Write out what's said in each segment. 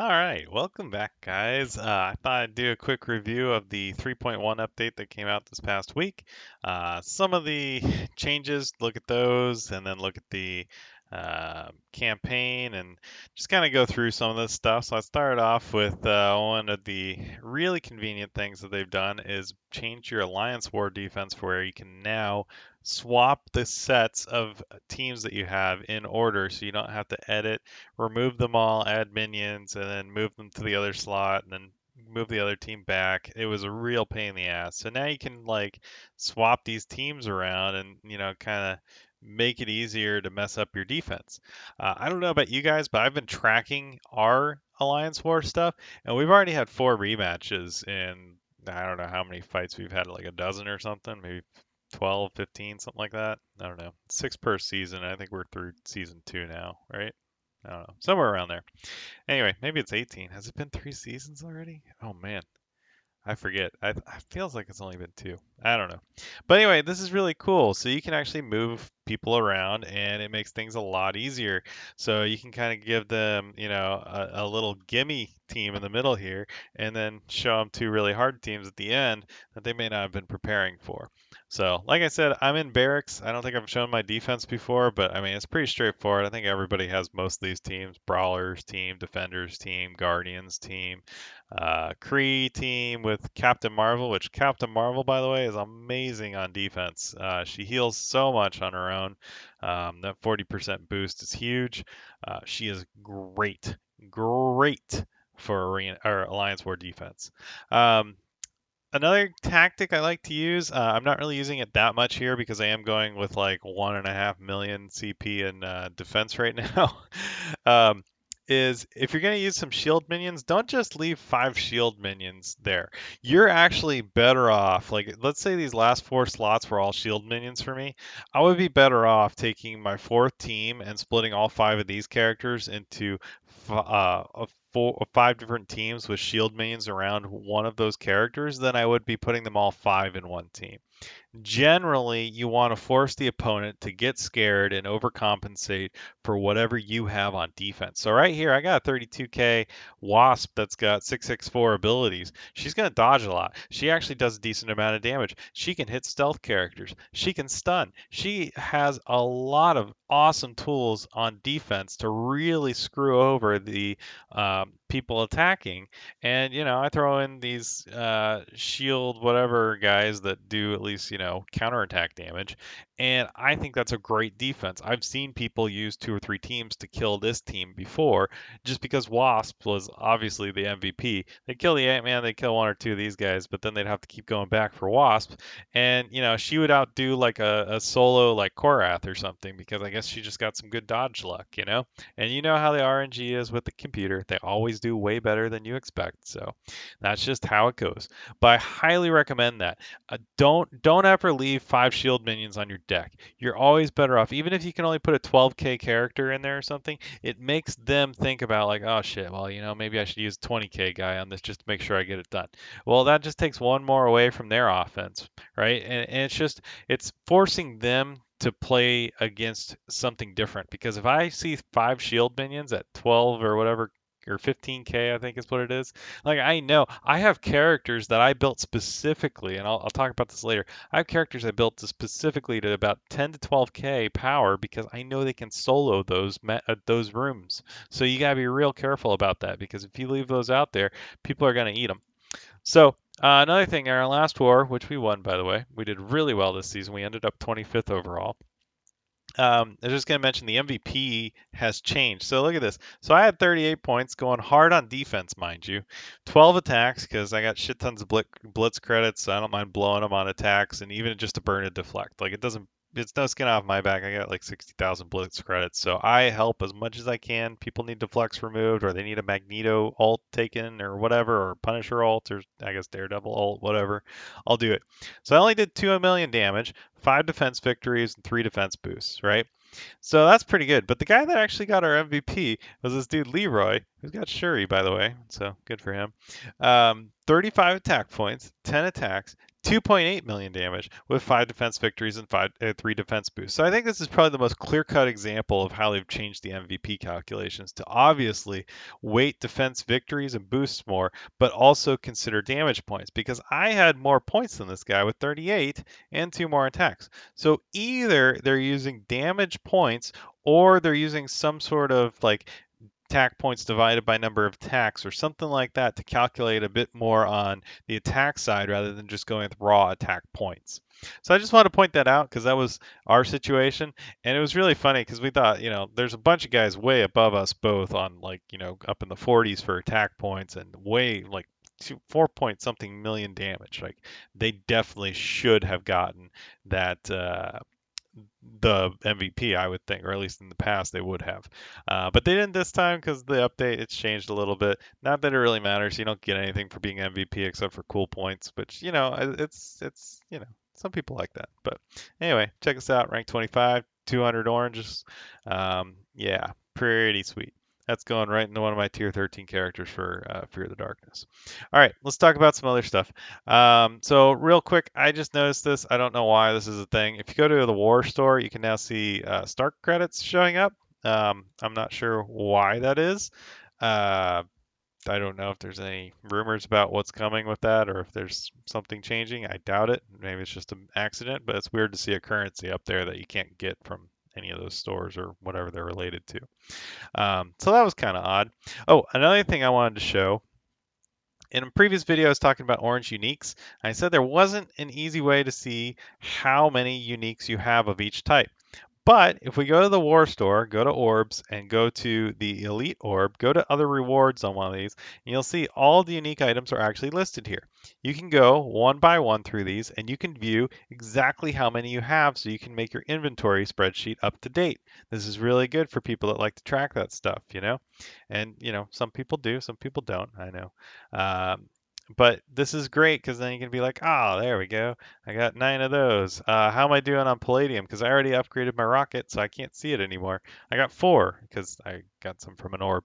All right, welcome back, guys. I thought I'd do a quick review of the 3.1 update that came out this past week. Some of the changes, look at those, and then look at the campaign and just kind of go through some of this stuff. So I started off with one of the really convenient things that they've done is change your Alliance War defense for where you can now swap the sets of teams that you have in order so you don't have to edit, remove them all, add minions, and then move them to the other slot, and then move the other team back. It was a real pain in the ass. So now you can like swap these teams around and kind of make it easier to mess up your defense. I don't know about you guys, but I've been tracking our Alliance War stuff, and we've already had 4 rematches in I don't know how many fights we've had, like a dozen or something, maybe 12, 15, something like that. I don't know. 6 per season. I think we're through season 2 now, right? I don't know, somewhere around there. Anyway, maybe it's 18. Has it been 3 seasons already? Oh man, I forget. I feels like it's only been 2. I don't know. But anyway, this is really cool. So you can actually move people around, and it makes things a lot easier. So you can kind of give them, a little gimme team in the middle here, and then show them 2 really hard teams at the end that they may not have been preparing for. So, like I said, I'm in barracks. I don't think I've shown my defense before, but I mean, it's pretty straightforward. I think everybody has most of these teams: Brawlers team, Defenders team, Guardians team, Kree team with Captain Marvel, which Captain Marvel, by the way, is amazing on defense. She heals so much on her own. That 40% boost is huge. She is great, great for arena or Alliance War defense. Another tactic I like to use, I'm not really using it that much here because I am going with like 1.5 million CP in defense right now. um, is if you're going to use some shield minions, don't just leave 5 shield minions there. You're actually better off, like, let's say these last 4 slots were all shield minions for me. I would be better off taking my 4th team and splitting all 5 of these characters into 5 different teams with shield minions around one of those characters than I would be putting them all 5 in one team. Generally, you want to force the opponent to get scared and overcompensate for whatever you have on defense. So right here, I got a 32k Wasp that's got 664 abilities. She's going to dodge a lot. She actually does a decent amount of damage. She can hit stealth characters. She can stun. She has a lot of awesome tools on defense to really screw over the people attacking. And, I throw in these shield whatever guys that do at least, counterattack damage. And I think that's a great defense. I've seen people use 2 or 3 teams to kill this team before, just because Wasp was obviously the MVP. They kill the Ant-Man, they kill 1 or 2 of these guys, but then they'd have to keep going back for Wasp. And, she would outdo like a solo like Korath or something because I guess she just got some good dodge luck. And you know how the RNG is with the computer. They always do way better than you expect. So that's just how it goes. But I highly recommend that. Don't ever leave 5 shield minions on your deck. You're always better off, even if you can only put a 12k character in there or something. It makes them think about like, oh shit, well, maybe I should use a 20k guy on this just to make sure I get it done. Well, that just takes one more away from their offense, right? And it's forcing them to play against something different, because if I see 5 shield minions at 12 or whatever or 15k, I think is what it is. Like, I know I have characters that I built specifically, and I'll talk about this later. I have characters I built specifically to about 10 to 12k power because I know they can solo those rooms. So you gotta be real careful about that, because if you leave those out there, people are gonna eat them. So another thing, in our last war, which we won, by the way, we did really well this season. We ended up 25th overall. I was just going to mention the MVP has changed. So look at this. So I had 38 points, going hard on defense, mind you. 12 attacks because I got shit tons of blitz credits. So I don't mind blowing them on attacks, and even just to burn and deflect. Like, it's no skin off my back. I got like 60,000 blitz credits. So I help as much as I can. People need deflects removed, or they need a Magneto ult taken or whatever, or Punisher ult, or I guess Daredevil ult, whatever. I'll do it. So I only did 2 million damage, 5 defense victories, and 3 defense boosts, right? So that's pretty good. But the guy that actually got our MVP was this dude Leroy, who's got Shuri, by the way. So good for him. 35 attack points, 10 attacks, 2.8 million damage with 5 defense victories and 3 defense boosts. So I think this is probably the most clear-cut example of how they've changed the MVP calculations to obviously weight defense victories and boosts more, but also consider damage points because I had more points than this guy with 38 and 2 more attacks. So either they're using damage points or they're using some sort of like attack points divided by number of attacks or something like that to calculate a bit more on the attack side rather than just going with raw attack points. So I just wanted to point that out because that was our situation. And it was really funny because we thought, there's a bunch of guys way above us both on like, up in the 40s for attack points and way like 4 point something million damage. Like they definitely should have gotten that the MVP, I would think, or at least in the past they would have. But they didn't this time because the update it's changed a little bit. Not that it really matters. You don't get anything for being MVP except for cool points, which it's some people like that. But anyway, check us out. Rank 25, 200 oranges. Yeah, pretty sweet. That's going right into one of my tier 13 characters for Fear of the Darkness. All right, let's talk about some other stuff. So real quick, I just noticed this. I don't know why this is a thing. If you go to the War store, you can now see Stark credits showing up. I'm not sure why that is. Uh, I don't know if there's any rumors about what's coming with that or if there's something changing. I doubt it. Maybe it's just an accident, but it's weird to see a currency up there that you can't get from any of those stores or whatever they're related to. So that was kind of odd. Oh, another thing I wanted to show in a previous video, I was talking about orange uniques. I said there wasn't an easy way to see how many uniques you have of each type. But if we go to the war store, go to orbs and go to the elite orb, go to other rewards on one of these, and you'll see all the unique items are actually listed here. You can go one by one through these and you can view exactly how many you have so you can make your inventory spreadsheet up to date. This is really good for people that like to track that stuff, And, some people do, some people don't, I know. Um, but this is great because then you can be like, oh, there we go. I got 9 of those. How am I doing on palladium? Because I already upgraded my rocket, so I can't see it anymore. I got 4 because I got some from an orb.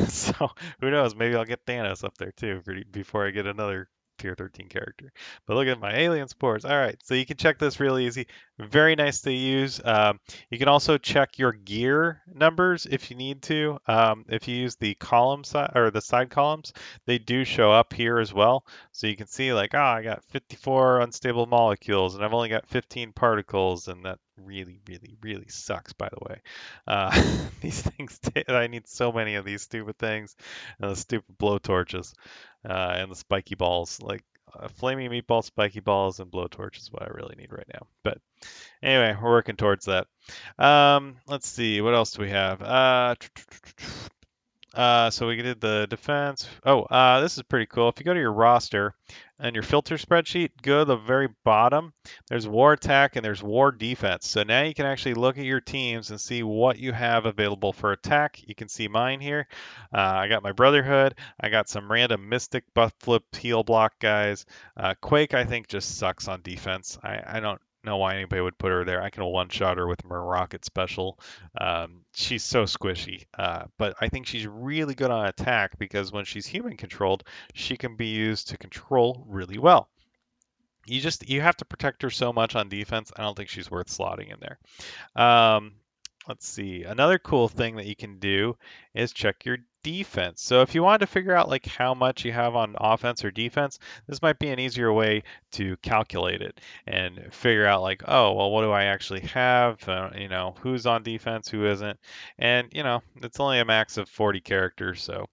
So who knows? Maybe I'll get Thanos up there too before I get another tier 13 character. But look at my alien spores. All right, so you can check this real easy. Very nice to use. You can also check your gear numbers if you need to. If you use the column side or the side columns, they do show up here as well. So you can see like, oh, I got 54 unstable molecules and I've only got 15 particles, and that really, really, really sucks, by the way. These things, I need so many of these stupid things, and the stupid blowtorches, and the spiky balls. Like, flaming meatball, spiky balls, and blowtorch is what I really need right now. But anyway, we're working towards that. Let's see, what else do we have? So we did the defense. Oh, this is pretty cool. If you go to your roster and your filter spreadsheet, go to the very bottom. There's war attack and there's war defense. So now you can actually look at your teams and see what you have available for attack. You can see mine here. I got my Brotherhood. I got some random Mystic buff flip heal block guys. Quake, I think, just sucks on defense. I don't know why anybody would put her there. I can one-shot her with my rocket special. She's so squishy, but I think she's really good on attack because when she's human controlled, she can be used to control really well. You have to protect her so much on defense. I don't think she's worth slotting in there. Let's see. Another cool thing that you can do is check your defense. So if you wanted to figure out like how much you have on offense or defense, this might be an easier way to calculate it and figure out like, oh, well, what do I actually have? Who's on defense, who isn't? And, it's only a max of 40 characters, so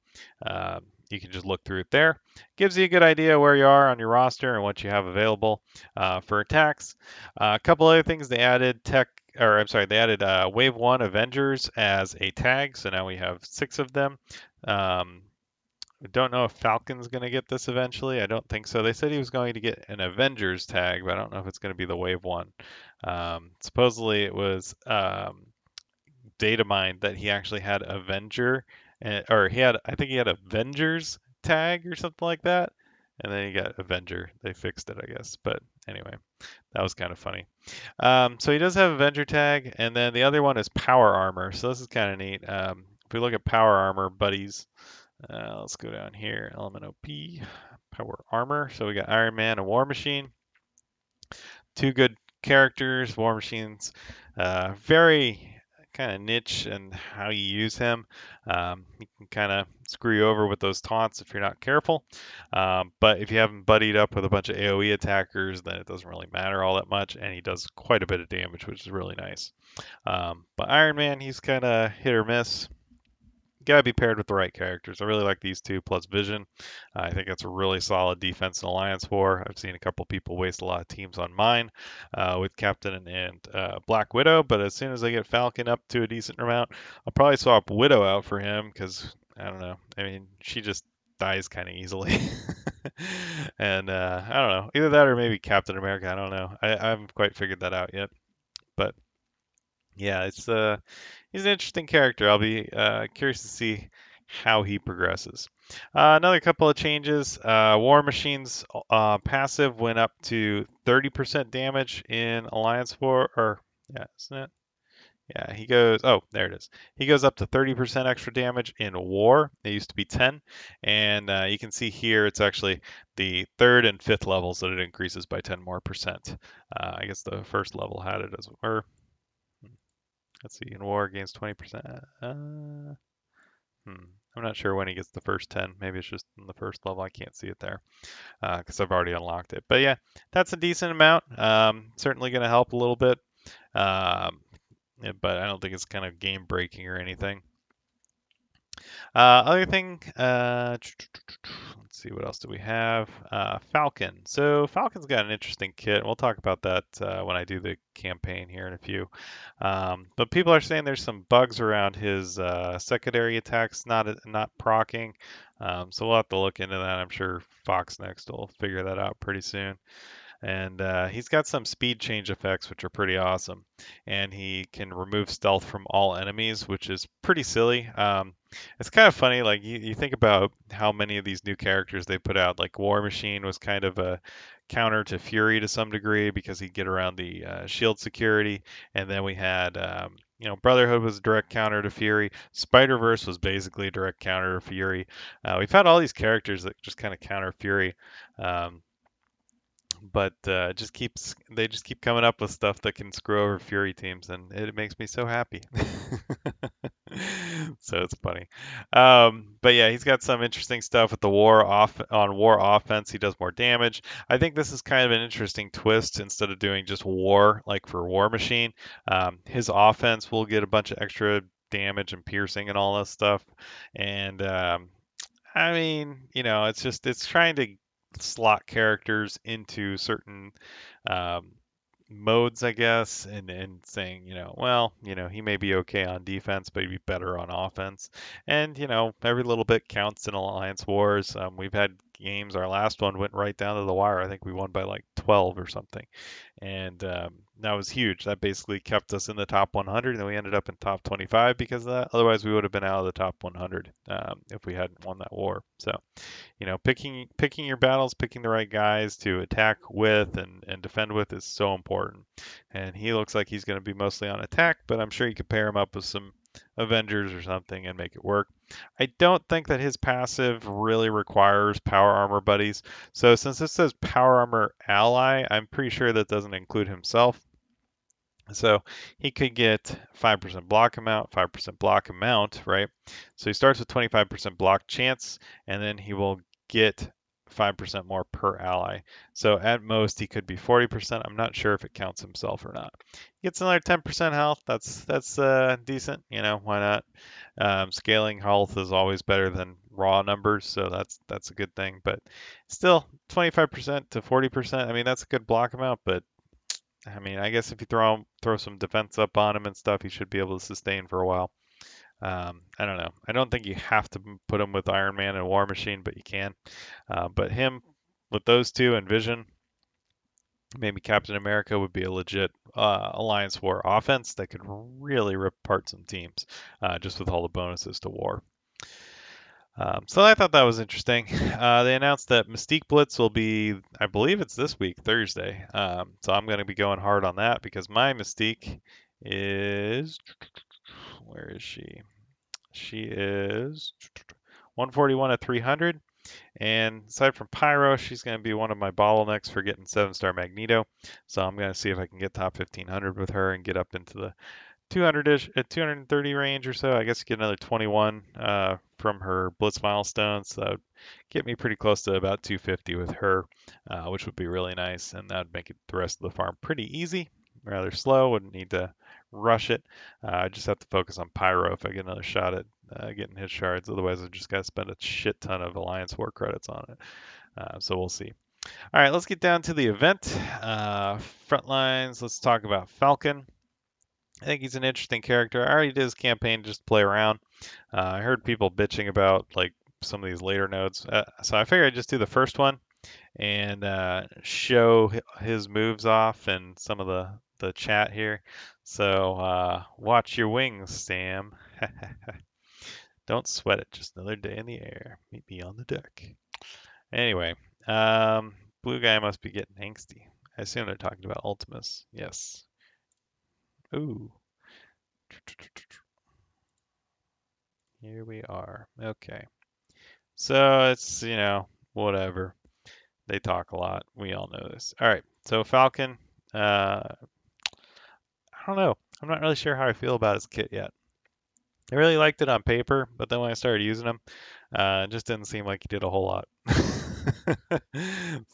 you can just look through it there. Gives you a good idea where you are on your roster and what you have available for attacks. A couple other things they added they added Wave 1 Avengers as a tag, so now we have 6 of them. I don't know if Falcon's going to get this eventually. I don't think so. They said he was going to get an Avengers tag, but I don't know if it's going to be the Wave 1. Supposedly it was data mined that he actually had Avenger, I think he had Avengers tag or something like that. And then he got Avenger. They fixed it, I guess. But anyway, that was kind of funny. So he does have Avenger tag, and then the other one is Power Armor. So this is kind of neat. If we look at Power Armor buddies, let's go down here. Element OP, Power Armor. So we got Iron Man and War Machine. Two good characters, War Machine's very kind of niche in how you use him. He can kind of screw you over with those taunts if you're not careful. But if you have him buddied up with a bunch of AoE attackers, then it doesn't really matter all that much, and he does quite a bit of damage, which is really nice. But Iron Man, he's kind of hit or miss. Gotta be paired with the right characters. I really like these two plus Vision. I think it's a really solid defense in Alliance War. I've seen a couple people waste a lot of teams on mine with Captain and Black Widow, but as soon as I get Falcon up to a decent amount, I'll probably swap Widow out for him because I don't know. I mean, she just dies kind of easily. And I don't know. Either that or maybe Captain America. I don't know. I haven't quite figured that out yet. But yeah, he's an interesting character. I'll be curious to see how he progresses. Another couple of changes. War Machine's passive went up to 30% damage in Alliance War, or yeah, isn't it? Yeah, he goes. Oh, there it is. He goes up to 30% extra damage in War. It used to be 10, and you can see here it's actually the third and fifth levels that it increases by 10 more percent. I guess the first level had it as, or let's see, in War gains 20%. I'm not sure when he gets the first 10. Maybe it's just in the first level. I can't see it there because I've already unlocked it. But yeah, that's a decent amount. Certainly going to help a little bit. Yeah, but I don't think it's kind of game breaking or anything. Other thing, let's see, what else do we have? Falcon. So Falcon's got an interesting kit. We'll talk about that when I do the campaign here in a few. But people are saying there's some bugs around his secondary attacks not proccing. So we'll have to look into that. I'm sure Fox Next will figure that out pretty soon. And he's got some speed change effects, which are pretty awesome. And he can remove stealth from all enemies, which is pretty silly. It's kind of funny, like you think about how many of these new characters they put out. Like War Machine was kind of a counter to Fury to some degree because he'd get around the shield security. And then we had, Brotherhood was a direct counter to Fury. Spider Verse was basically a direct counter to Fury. We've had all these characters that just kind of counter Fury. Um, but they just keep coming up with stuff that can screw over Fury teams, and it makes me so happy. So it's funny. But yeah, he's got some interesting stuff with the war offense. He does more damage. I think this is kind of an interesting twist. Instead of doing just war like for War Machine, his offense will get a bunch of extra damage and piercing and all that stuff. And I mean, it's trying to slot characters into certain um, modes, I guess, and saying, well, he may be okay on defense, but he'd be better on offense. And, every little bit counts in Alliance Wars. We've had games, our last one went right down to the wire. I think we won by like 12 or something. And that was huge. That basically kept us in the top 100, and we ended up in top 25 because of that. Otherwise, we would have been out of the top 100 if we hadn't won that war. So, picking your battles, picking the right guys to attack with and defend with is so important. And he looks like he's going to be mostly on attack, but I'm sure you could pair him up with some Avengers or something and make it work. I don't think that his passive really requires power armor buddies. So since this says power armor ally, I'm pretty sure that doesn't include himself. So he could get 5% block amount, 5% block amount, right? So he starts with 25% block chance, and then he will get 5% more per ally. So at most he could be 40%. I'm not sure if it counts himself or not. He gets another 10% health. That's decent. Why not? Scaling health is always better than raw numbers, so that's a good thing. But still, 25% to 40%. I mean, that's a good block amount, but I mean, I guess if you throw some defense up on him and stuff, he should be able to sustain for a while. I don't know. I don't think you have to put him with Iron Man and War Machine, but you can. But him with those two and Vision, maybe Captain America would be a legit Alliance War offense that could really rip apart some teams just with all the bonuses to War. So I thought that was interesting. They announced that Mystique Blitz will be, I believe it's this week, Thursday. So I'm going to be going hard on that because my Mystique is, where is she? She is 141 at 300. And aside from Pyro, she's going to be one of my bottlenecks for getting 7-star Magneto. So I'm going to see if I can get top 1500 with her and get up into the 200-ish at 230 range or so. I guess get another 21 from her Blitz milestones. So that would get me pretty close to about 250 with her, which would be really nice. And that would make it the rest of the farm pretty easy, rather slow. Wouldn't need to rush it. I just have to focus on Pyro if I get another shot at getting his shards. Otherwise, I've just got to spend a shit ton of Alliance War credits on it. So we'll see. All right, let's get down to the event. Front lines, let's talk about Falcon. I think he's an interesting character. I already did his campaign just to play around. I heard people bitching about like some of these later nodes, so I figured I'd just do the first one and show his moves off and some of the chat here. So watch your wings, Sam. Don't sweat it. Just another day in the air. Meet me on the deck. Anyway, um, blue guy must be getting angsty. I assume they're talking about Ultimus. Yes. Ooh. Here we are. Okay. So it's, whatever. They talk a lot. We all know this. All right. So Falcon, I don't know. I'm not really sure how I feel about his kit yet. I really liked it on paper, but then when I started using him, it just didn't seem like he did a whole lot. So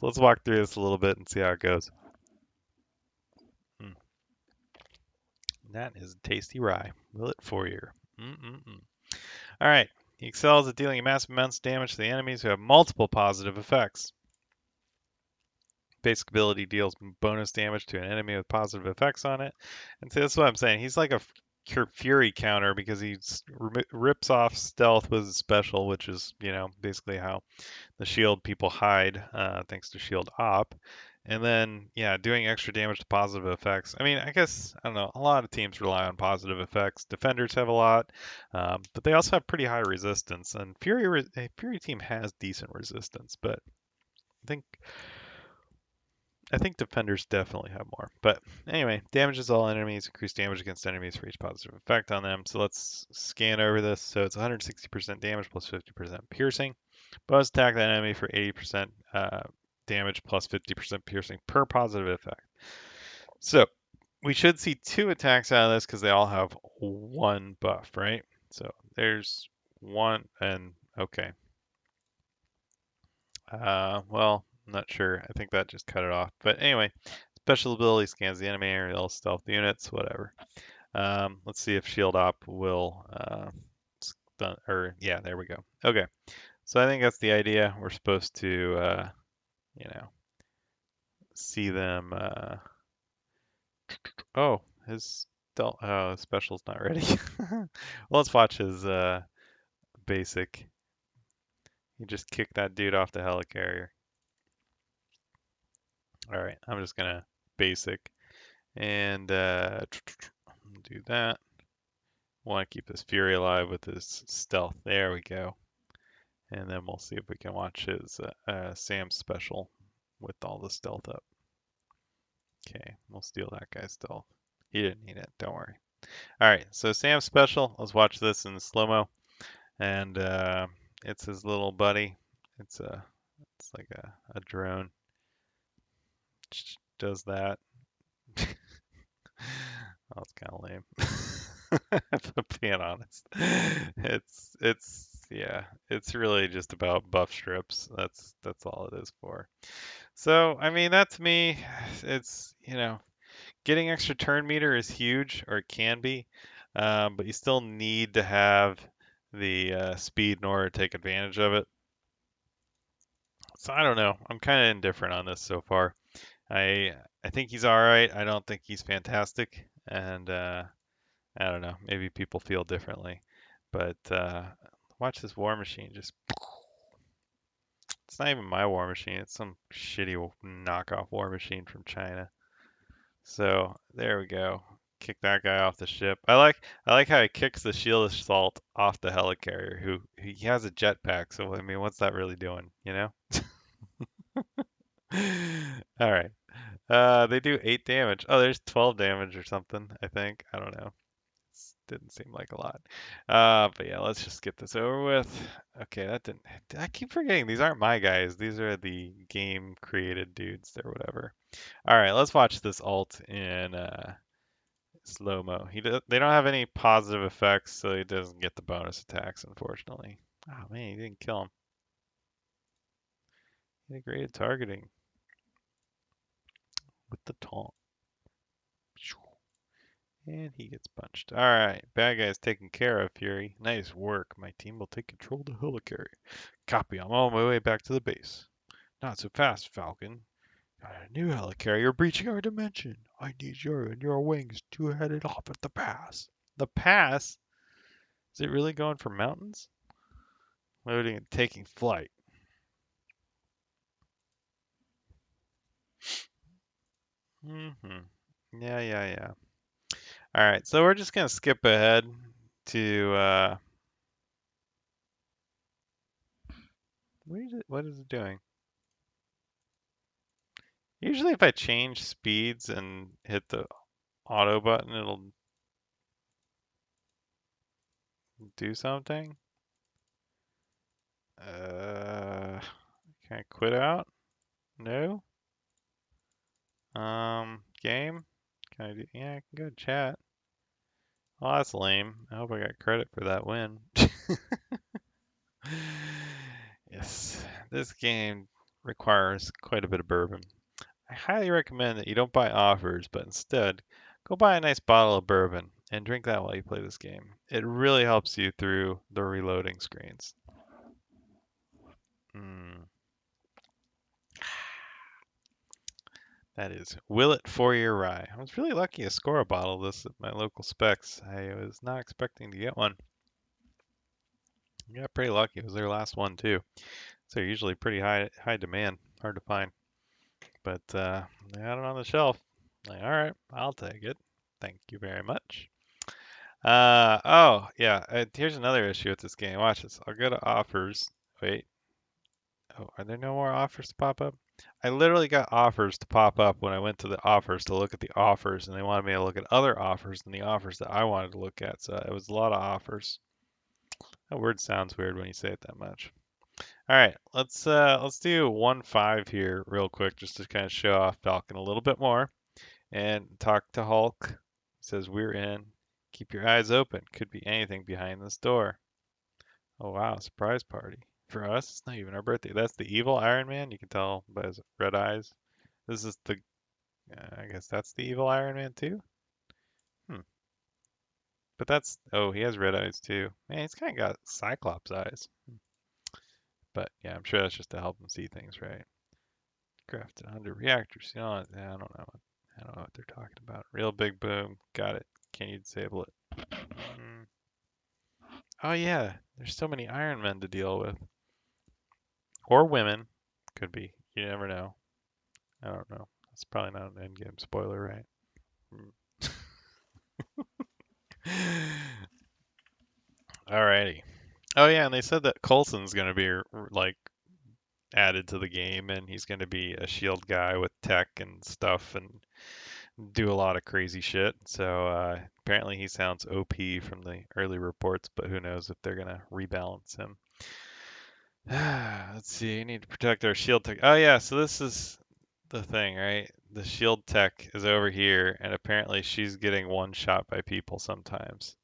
let's walk through this a little bit and see how it goes. Mm, that is tasty rye. Will it for you? Mm-mm-mm. All right. He excels at dealing massive amounts of damage to the enemies who have multiple positive effects. Basic ability deals bonus damage to an enemy with positive effects on it. And so that's what I'm saying. He's like a fury counter because he rips off stealth with his special, which is, basically how the shield people hide, thanks to shield op. And then, yeah, doing extra damage to positive effects. I mean, I guess, I don't know, a lot of teams rely on positive effects. Defenders have a lot, but they also have pretty high resistance. And a Fury team has decent resistance, but I think defenders definitely have more. But anyway, damages all enemies, increase damage against enemies for each positive effect on them. So let's scan over this. So it's 160% damage plus 50% piercing. Bonus attack that enemy for 80% damage plus 50% piercing per positive effect. So we should see 2 attacks out of this because they all have 1 buff, right? So there's 1 and okay. Well, I'm not sure. I think that just cut it off. But anyway, special ability scans the enemy or else stealth units, whatever. Let's see if shield op will stun, or yeah, there we go. Okay, so I think that's the idea. We're supposed to, see them. Oh, his special's not ready. Well, let's watch his basic. He just kicked that dude off the helicarrier. All right, I'm just gonna basic and do that. Want to keep this Fury alive with his stealth. There we go. And then we'll see if we can watch his Sam special with all the stealth up. Okay, we'll steal that guy's stealth. He didn't need it, don't worry. All right, so Sam's special. Let's watch this in slow-mo. And it's his little buddy. It's like a drone. Does that. Oh, it's kind of lame. If I'm being honest. Yeah, it's really just about buff strips. That's all it is for. So, I mean, that to me, it's, getting extra turn meter is huge, or it can be, but you still need to have the speed in order to take advantage of it. So I don't know. I'm kind of indifferent on this so far. I think he's all right. I don't think he's fantastic, and I don't know. Maybe people feel differently, but watch this War Machine just. It's not even my War Machine. It's some shitty knockoff War Machine from China. So there we go. Kick that guy off the ship. I like how he kicks the shield assault off the helicarrier. Who he has a jetpack. So I mean, what's that really doing? All right. They do 8 damage. Oh, there's 12 damage or something. I think. I don't know. Didn't seem like a lot. But yeah, let's just get this over with. Okay, that didn't. I keep forgetting these aren't my guys. These are the game created dudes or whatever. All right, let's watch this alt in slow mo. They don't have any positive effects, so he doesn't get the bonus attacks, unfortunately. Oh man, he didn't kill him. Integrated targeting with the taunt. And he gets punched. Alright, bad guy's taken care of, Fury. Nice work. My team will take control of the helicarrier. Copy, I'm on my way back to the base. Not so fast, Falcon. Got a new helicarrier breaching our dimension. I need you and your wings to head it off at the pass. The pass? Is it really going for mountains? Loading and taking flight. Yeah. Alright, so we're just gonna skip ahead to what is it doing? Usually if I change speeds and hit the auto button, it'll do something. Can I quit out? No. Game? Can I do? Yeah, I can go chat. Oh, that's lame. I hope I got credit for that win. Yes, this game requires quite a bit of bourbon. I highly recommend that you don't buy offers, but instead go buy a nice bottle of bourbon and drink that while you play this game. It really helps you through the reloading screens. Mm, that is Willet 4-year rye. I was really lucky to score a bottle of this at my local Specs. I was not expecting to get one. I got pretty lucky. It was their last one too. So they're usually pretty high demand, hard to find. But they had it on the shelf. Like, all right, I'll take it. Thank you very much. Oh, yeah. Here's another issue with this game. Watch this. I'll go to offers. Wait. Oh, are there no more offers to pop up? I literally got offers to pop up when I went to the offers to look at the offers, and they wanted me to look at other offers than the offers that I wanted to look at. So it was a lot of offers. That word sounds weird when you say it that much. All right, let's do 1-5 here real quick just to kind of show off Falcon a little bit more and talk to Hulk. He says we're in. Keep your eyes open. Could be anything behind this door. Oh wow, surprise party. For us, it's not even our birthday. That's the evil Iron Man. You can tell by his red eyes. This is the I guess that's the evil Iron Man too. Hmm. But that's oh, he has red eyes too. Man, he's kind of got Cyclops eyes. But yeah, I'm sure that's just to help him see things, right? Crafted under reactors. You know, I don't know. I don't know what they're talking about. Real big boom. Got it. Can you disable it? Mm. Oh yeah, there's so many Iron Men to deal with, or women. Could be. You never know. I don't know. That's probably not an endgame spoiler, right? Alrighty. Oh yeah, and they said that Coulson's gonna be like added to the game, and he's gonna be a shield guy with tech and stuff, and do a lot of crazy shit. So apparently he sounds OP from the early reports, but who knows if they're gonna rebalance him. Let's see. You need to protect our shield tech. Oh yeah, so this is the thing, right? The shield tech is over here, and apparently she's getting one shot by people sometimes.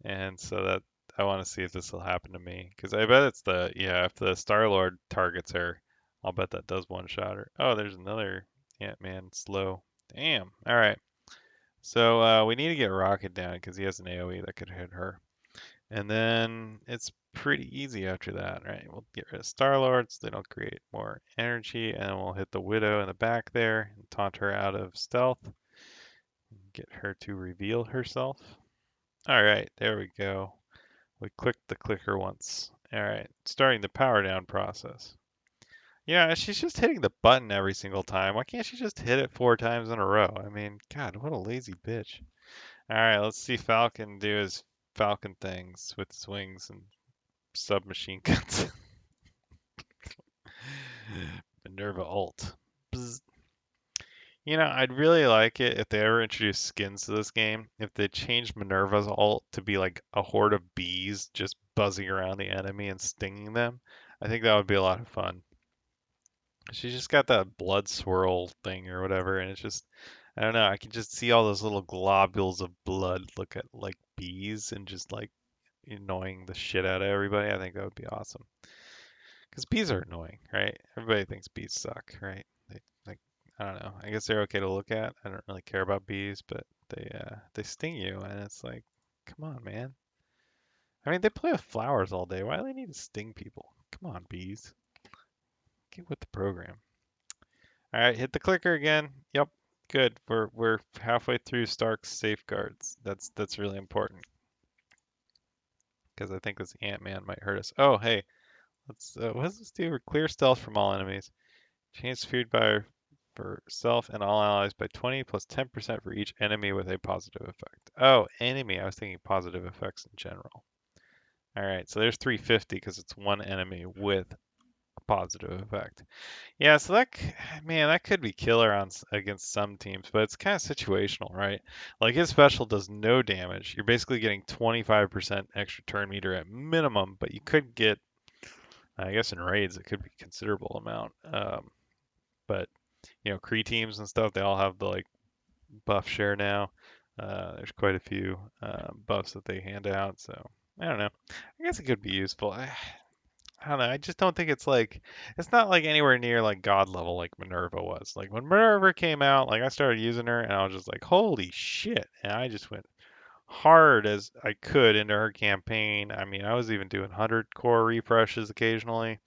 And so that I want to see if this will happen to me, because I bet it's the yeah. If the Star Lord targets her, I'll bet that does one shot her. Oh, there's another Ant-Man slow. Damn. All right. So we need to get Rocket down because he has an AoE that could hit her. And then it's pretty easy after that, right? We'll get rid of Star-Lord so they don't create more energy, and then we'll hit the Widow in the back there and taunt her out of stealth. Get her to reveal herself. All right, there we go. We clicked the clicker once. All right, starting the power down process. Yeah, she's just hitting the button every single time. Why can't she just hit it 4 times in a row? I mean, God, what a lazy bitch. All right, let's see Falcon do his Falcon things with his wings and submachine guns. Minerva ult. Bzz. You know, I'd really like it if they ever introduced skins to this game. If they changed Minerva's ult to be like a horde of bees just buzzing around the enemy and stinging them, I think that would be a lot of fun. She's just got that blood swirl thing or whatever, and it's just, I don't know, I can just see all those little globules of blood look at like bees and just like annoying the shit out of everybody. I think that would be awesome. Because bees are annoying, right? Everybody thinks bees suck, right? Like, I don't know. I guess they're okay to look at. I don't really care about bees, but they sting you, and it's like, come on, man. I mean, they play with flowers all day. Why do they need to sting people? Come on, bees. Get with the program. All right, hit the clicker again. Yep, good. We're halfway through Stark's safeguards. That's really important because I think this Ant-Man might hurt us. Oh, hey, let's. What does this do? Clear stealth from all enemies. Change speed by for self and all allies by 20 plus 10% for each enemy with a positive effect. Oh, enemy. I was thinking positive effects in general. All right, so there's 350 because it's one enemy with a positive effect. Yeah, so man, that could be killer against some teams, but it's kind of situational, right? Like his special does no damage. You're basically getting 25% extra turn meter at minimum, but you could get, I guess in raids, it could be a considerable amount. But Kree teams and stuff, they all have the like buff share now. There's quite a few buffs that they hand out, so I don't know. I guess it could be useful. I don't know. I just don't think it's not like anywhere near like god level like Minerva was. Like when Minerva came out, like I started using her and I was just like, holy shit. And I just went hard as I could into her campaign. I mean, I was even doing 100 core refreshes occasionally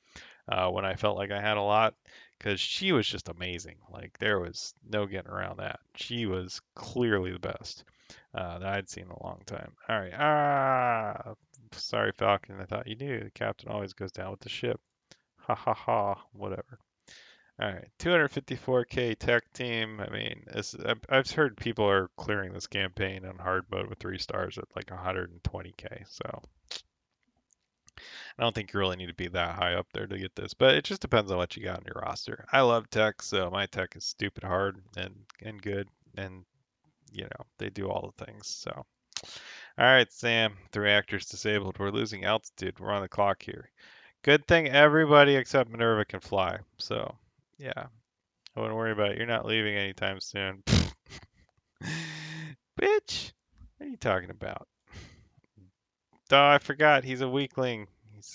when I felt like I had a lot because she was just amazing. Like there was no getting around that. She was clearly the best that I'd seen in a long time. All right. Sorry, Falcon. I thought you knew. The captain always goes down with the ship. Ha ha ha. Whatever. All right. 254k tech team. I mean, I've heard people are clearing this campaign on hard mode with 3 stars at like 120k. So I don't think you really need to be that high up there to get this, but it just depends on what you got on your roster. I love tech, so my tech is stupid hard and good, and they do all the things. So, all right, Sam, the reactor's disabled. We're losing altitude. We're on the clock here. Good thing everybody except Minerva can fly. So, yeah, I wouldn't worry about it. You're not leaving anytime soon. Bitch, what are you talking about? Oh, I forgot. He's a weakling.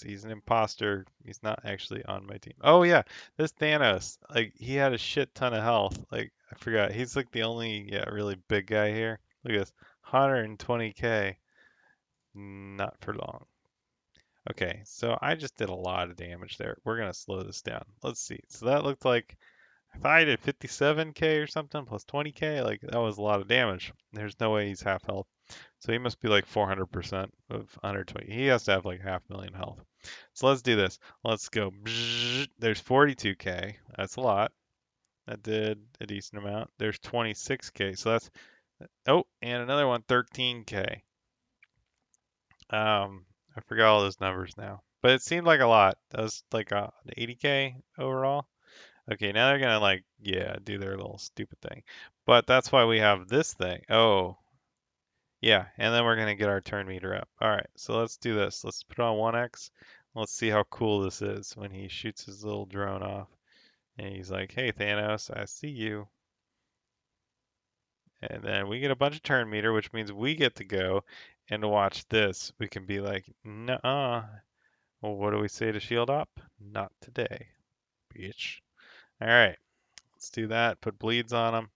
He's an imposter. He's not actually on my team. Oh yeah, this Thanos. Like he had a shit ton of health. Like I forgot. He's like the only really big guy here. Look at this. 120k. Not for long. Okay, so I just did a lot of damage there. We're gonna slow this down. Let's see. So that looked like if I did 57k or something plus 20k, like that was a lot of damage. There's no way he's half health. So he must be like 400% of 120. He has to have like half million health. So let's do this. Let's go. There's 42k. That's a lot. That did a decent amount. There's 26k. So that's oh, and another one 13k. I forgot all those numbers now, but it seemed like a lot. That was like 80k overall. Okay, now they're gonna like do their little stupid thing, but that's why we have this thing. Oh, yeah, and then we're gonna get our turn meter up. All right, so let's do this. Let's put on 1x. Let's see how cool this is when he shoots his little drone off. And he's like, hey, Thanos, I see you. And then we get a bunch of turn meter, which means we get to go and to watch this. We can be like, nuh-uh. Well, what do we say to shield up? Not today, bitch. All right, let's do that. Put bleeds on him.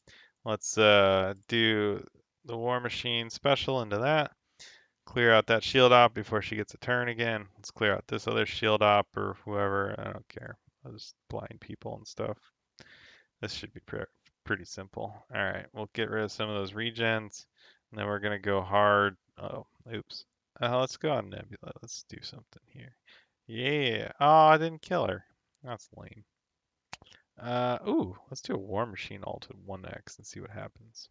Let's do the War Machine special into that. Clear out that shield op before she gets a turn again. Let's clear out this other shield op or whoever. I don't care. I'll just blind people and stuff. This should be pretty simple. All right, we'll get rid of some of those regens, and then we're gonna go hard. Oh, oops. Let's go on Nebula. Let's do something here. Yeah. Oh, I didn't kill her. That's lame. Ooh, let's do a War Machine ult at 1x and see what happens.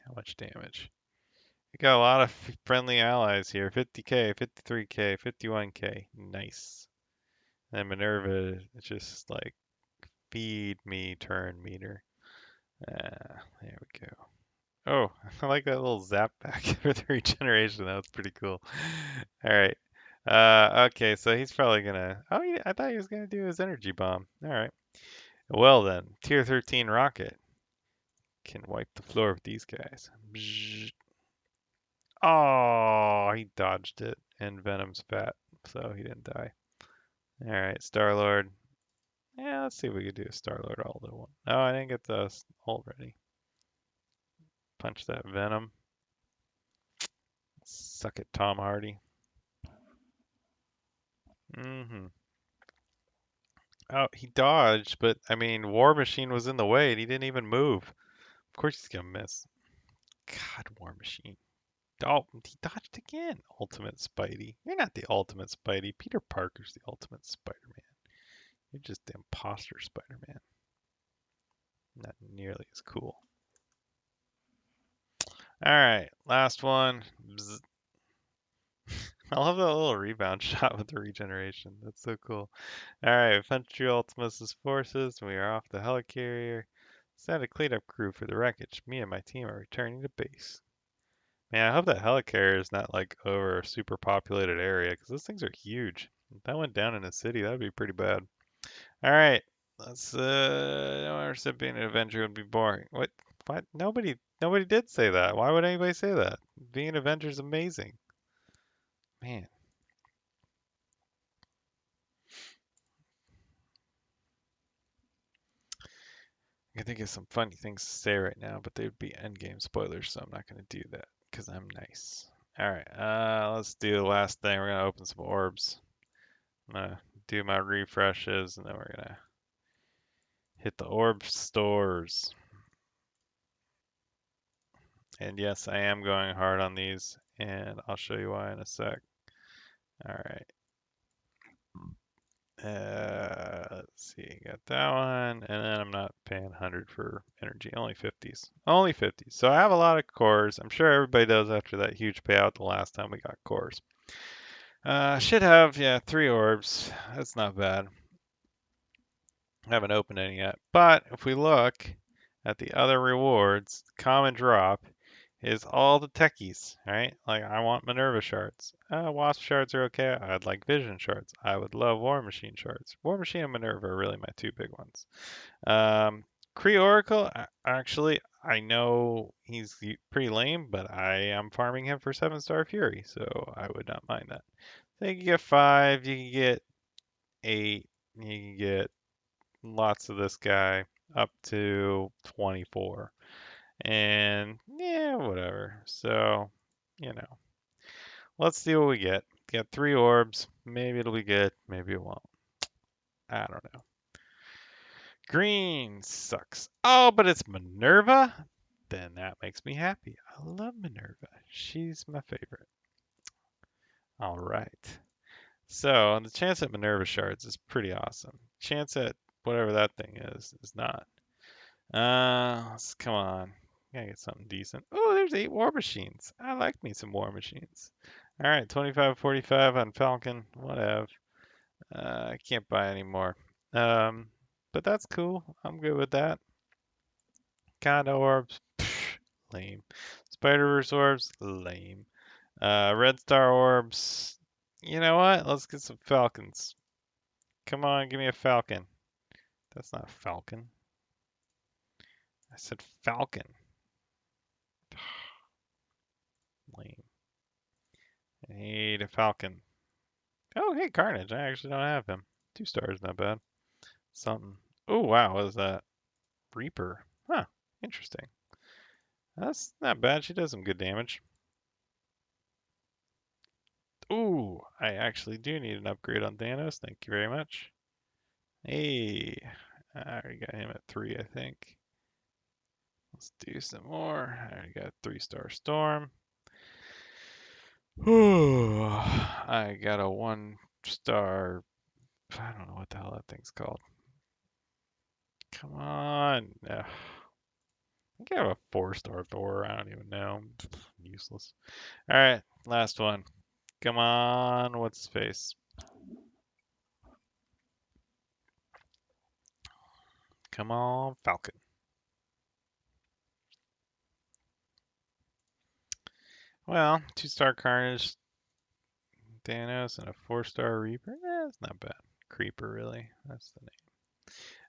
How much damage? We got a lot of friendly allies here. 50k, 53k, 51k. Nice. And Minerva is just like Feed me turn meter. There we go. Oh, I like that little zap back for the regeneration. That was pretty cool. All right. Okay, so he's probably gonna. Oh, I thought he was gonna do his energy bomb. All right. Well then, tier 13 rocket can wipe the floor with these guys. Bzz. Oh, he dodged it, and Venom's fat, so he didn't die. All right, Star-Lord. Yeah, let's see if we could do a Star-Lord Aldo one. Oh, I didn't get the ult ready. Punch that Venom. Suck it, Tom Hardy. Mm-hmm. Oh, he dodged, but I mean, War Machine was in the way and he didn't even move. Of course he's gonna miss. God, War Machine. Oh, he dodged again. Ultimate Spidey. You're not the ultimate Spidey. Peter Parker's the ultimate Spider-Man. You're just the imposter Spider-Man. Not nearly as cool. All right, last one. Bzz. I love that little rebound shot with the regeneration. That's so cool. All right, Infantry Ultimus' forces. We are off the helicarrier. Send a cleanup crew for the wreckage. Me and my team are returning to base. Man, I hope that helicarrier is not like over a super populated area because those things are huge. If that went down in a city, that would be pretty bad. All right, let's. No understand being an Avenger would be boring. What? What? Nobody did say that. Why would anybody say that? Being an Avenger is amazing. Man. I can think of some funny things to say right now, but they would be endgame spoilers, so I'm not going to do that because I'm nice. All right, let's do the last thing. We're going to open some orbs. I'm going to do my refreshes, and then we're going to hit the orb stores. And yes, I am going hard on these, and I'll show you why in a sec. All right. Let's see, got that one, and then I'm not paying 100 for energy, only 50s. Only 50s. So I have a lot of cores. I'm sure everybody does after that huge payout the last time we got cores. Should have, yeah, 3 orbs. That's not bad. I haven't opened any yet. But if we look at the other rewards, common drop is all the techies, right? Like I want Minerva shards. Wasp shards are okay. I'd like Vision shards. I would love War Machine shards. War Machine and Minerva are really my 2 big ones. Kree Oracle, actually, I know he's pretty lame, but I am farming him for 7-star Fury, so I would not mind that. So you can get 5, you can get 8, you can get lots of this guy up to 24. And yeah, whatever. So, you know, let's see what we get. Got 3 orbs. Maybe it'll be good. Maybe it won't. I don't know. Green sucks. Oh, but it's Minerva? Then that makes me happy. I love Minerva. She's my favorite. All right. So the chance at Minerva shards is pretty awesome. Chance at whatever that thing is not. Come on. Gotta get something decent. Oh, there's 8 war machines. I like me some war machines. All right, 25.45 on Falcon. Whatever. I can't buy any more. But that's cool. I'm good with that. Condo orbs. Psh, lame. Spider-Verse orbs. Lame. Red Star orbs. You know what? Let's get some Falcons. Come on, give me a Falcon. That's not a Falcon. I said Falcon. Lame. I need a Falcon. Oh, hey, Carnage. I actually don't have him. 2 stars, not bad. Something. Oh, wow. What is that? Reaper. Huh. Interesting. That's not bad. She does some good damage. Ooh, I actually do need an upgrade on Thanos. Thank you very much. Hey, I already got him at 3, I think. Let's do some more. I already got a 3-star Storm. Ooh, I got a 1-star. I don't know what the hell that thing's called. Come on. Ugh. I think I have a 4-star Thor. I don't even know. Useless. All right, last one. Come on. What's his face? Come on, Falcon. Well, 2-star Carnage, Thanos, and a 4-star Reaper. That's not bad. Creeper, really. That's the name.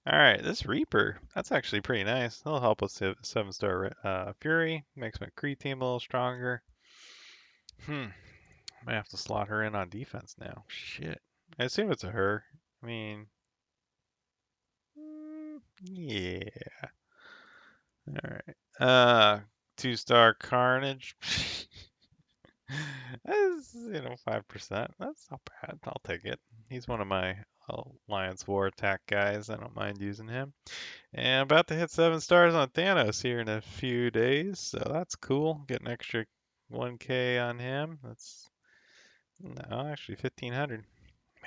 All right, this Reaper, that's actually pretty nice. That'll help us hit 7-star Fury. Makes my Kree team a little stronger. Might have to slot her in on defense now. Shit. I assume it's a her. I mean, yeah. All right. 2-star Carnage. That's, 5%. That's not bad. I'll take it. He's one of my Alliance War attack guys. I don't mind using him. And about to hit 7 stars on Thanos here in a few days, so that's cool. Get an extra 1K on him. That's no, actually 1,500.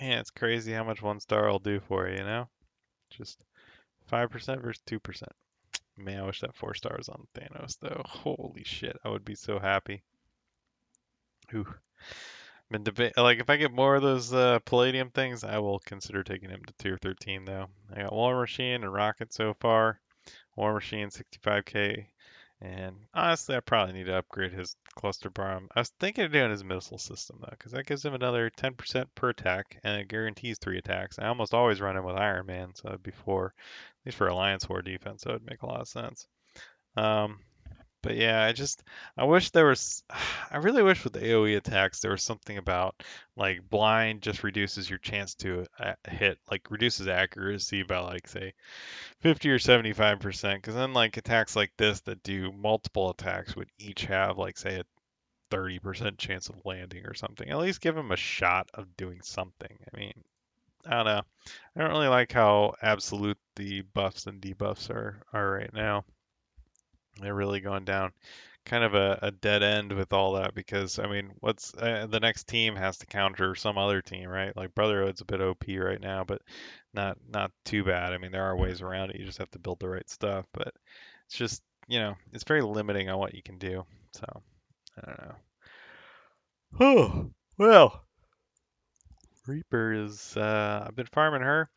Man, it's crazy how much 1-star will do for you, Just 5% versus 2%. Man, I wish that 4-star was on Thanos though. Holy shit, I would be so happy. Ooh. Been like if I get more of those Palladium things, I will consider taking him to tier 13 though. I got War Machine and Rocket so far. War Machine 65k, and honestly, I probably need to upgrade his cluster bomb. I was thinking of doing his missile system though, because that gives him another 10% per attack, and it guarantees 3 attacks. I almost always run him with Iron Man, so that'd be 4. At least for Alliance War defense, that would make a lot of sense. Um, but yeah, I wish there was, I really wish with the AoE attacks there was something about like blind just reduces your chance to hit, like reduces accuracy by like say 50 or 75%, because then like attacks like this that do multiple attacks would each have like say a 30% chance of landing or something. At least give them a shot of doing something. I mean, I don't know. I don't really like how absolute the buffs and debuffs are right now. They're really going down kind of a dead end with all that because I mean, what's the next team has to counter some other team, right? Like Brotherhood's a bit OP right now, but not too bad. I mean, there are ways around it. You just have to build the right stuff, but it's just, it's very limiting on what you can do. So, I don't know. Oh, well, Reaper is I've been farming her,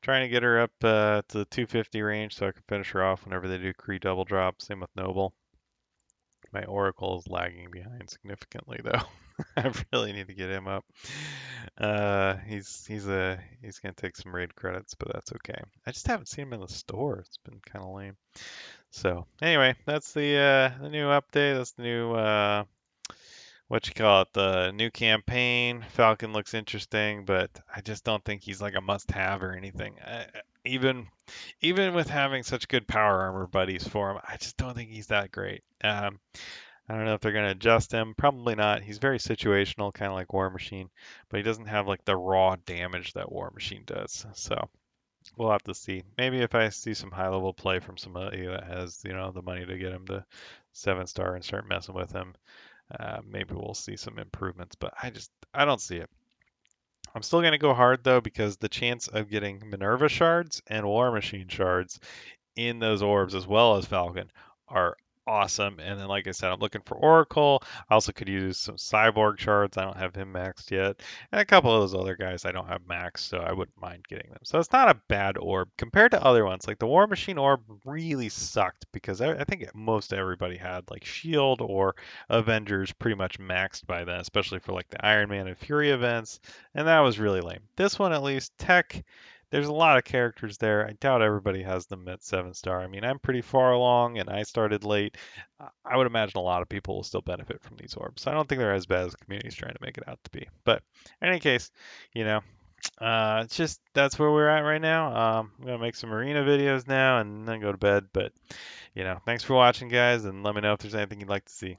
trying to get her up to the 250 range so I can finish her off whenever they do Kree double drop. Same with Noble. My Oracle is lagging behind significantly though. I really need to get him up. He's gonna take some raid credits, but that's okay. I just haven't seen him in the store. It's been kind of lame. So anyway, that's the new update. That's the new what you call it, the new campaign. Falcon looks interesting, but I just don't think he's like a must-have or anything. Even even with having such good power armor buddies for him, I just don't think he's that great. I don't know if they're going to adjust him. Probably not. He's very situational, kind of like War Machine, but he doesn't have like the raw damage that War Machine does. So we'll have to see. Maybe if I see some high level play from somebody that has, the money to get him to 7-star and start messing with him, maybe we'll see some improvements. But I don't see it. I'm still going to go hard though because the chance of getting Minerva shards and War Machine shards in those orbs as well as Falcon are awesome. And then, like I said, I'm looking for Oracle. I also could use some Cyborg shards. I don't have him maxed yet. And a couple of those other guys I don't have maxed, so I wouldn't mind getting them. So it's not a bad orb compared to other ones. Like the War Machine orb really sucked because I think most everybody had like Shield or Avengers pretty much maxed by then, especially for like the Iron Man and Fury events. And that was really lame. This one, at least, Tech, there's a lot of characters there. I doubt everybody has them at 7-star. I mean, I'm pretty far along and I started late. I would imagine a lot of people will still benefit from these orbs. So I don't think they're as bad as the community is trying to make it out to be. But in any case, you know, it's just that's where we're at right now. I'm gonna make some arena videos now and then go to bed. But thanks for watching, guys, and let me know if there's anything you'd like to see.